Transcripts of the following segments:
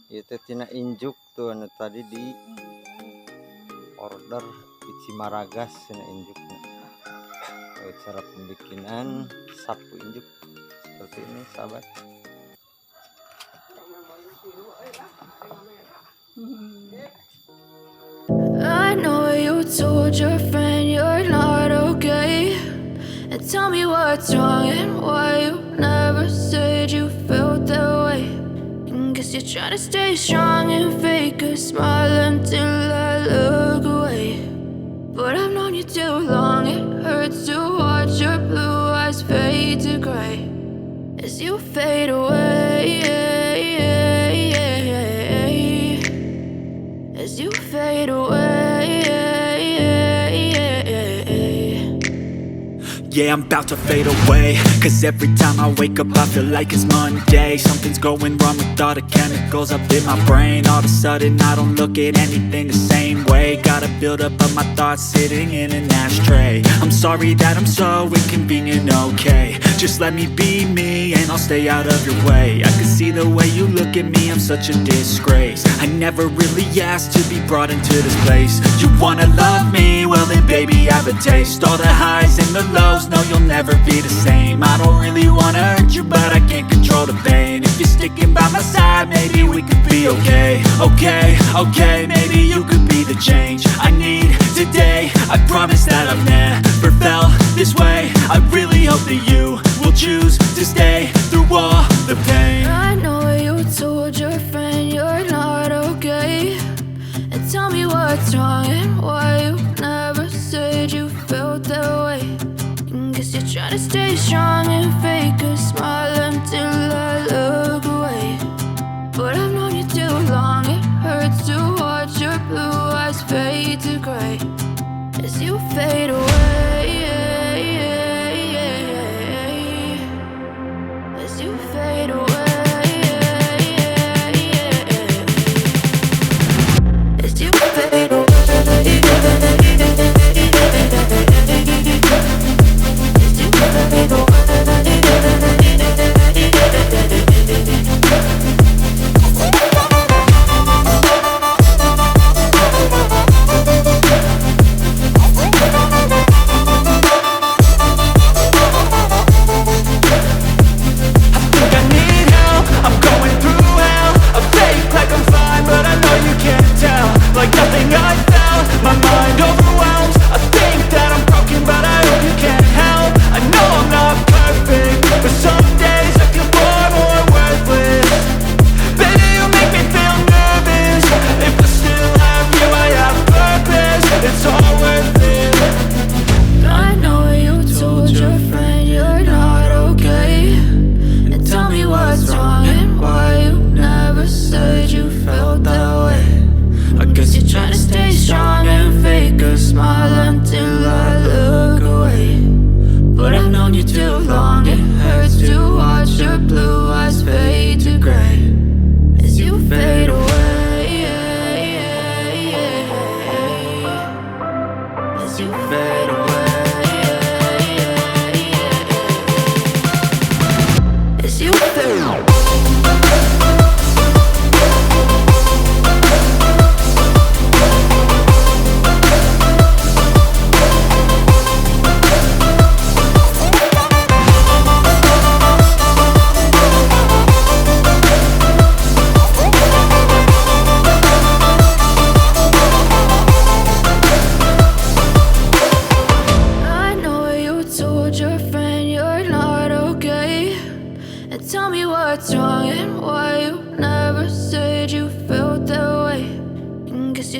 Itu tina injuk tuh anu tadi di order biji maragas tina injuknya. Cara pembikinan sapu injuk seperti ini sahabat. I know you told your friend you're not okay, and tell me what's wrong and why you never said you felt that way. And guess you're trying to stay strong and fake a smile until I look away. But I've known you too long, it hurts to watch your blue eyes fade to gray as you fade away, as you fade away. Yeah, I'm about to fade away, cause every time I wake up I feel like it's Monday. Something's going wrong with all the chemicals up in my brain. All of a sudden I don't look at anything the same way. Gotta build up of my thoughts sitting in an ashtray. I'm sorry that I'm so inconvenient, okay. Just let me be me and I'll stay out of your way. I can see the way you look at me, I'm such a disgrace. I never really asked to be brought into this place. You wanna love me? Well then baby I have a taste. All the highs and the lows, no you'll never be the same. I don't really wanna hurt you but I can't control the pain. If you're sticking by my side maybe we could be okay. Okay, maybe you could be the change I need today. I promise that I've never felt this way. I really hope that you will choose to stay through all the pain. I know you told your friend you're not okay, and tell me what's wrong and why you never said you felt that way. And guess you're trying to stay strong and fake a smile until I look away. But I've known you too long, it hurts to watch your blue eyes fade to gray as you fade away, as you fade away, as you fade away.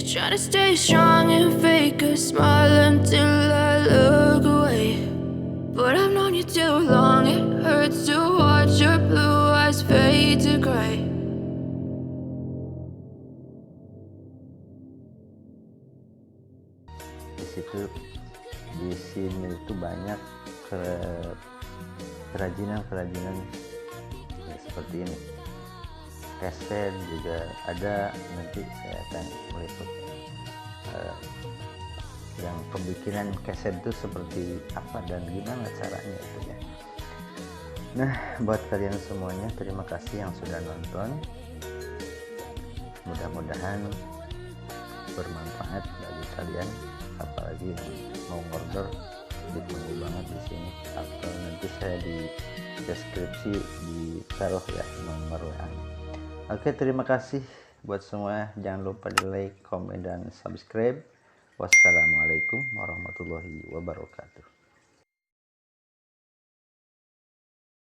Try to stay strong and fake a smile until I look away. But I've known you too long, it hurts to watch your blue eyes fade to gray. Di sini itu banyak kerajinan ya, seperti ini. Kesed juga ada, nanti saya akan meliput yang pembikinan kesed itu seperti apa dan gimana caranya itu ya. Nah, buat kalian semuanya terima kasih yang sudah nonton. Mudah-mudahan bermanfaat bagi kalian, apalagi mau order ditunggu banget di sini, atau nanti saya di deskripsi ditaruh ya nomor WA. Oke, terima kasih buat semua, jangan lupa di like, komen, dan subscribe. Wassalamualaikum warahmatullahi wabarakatuh.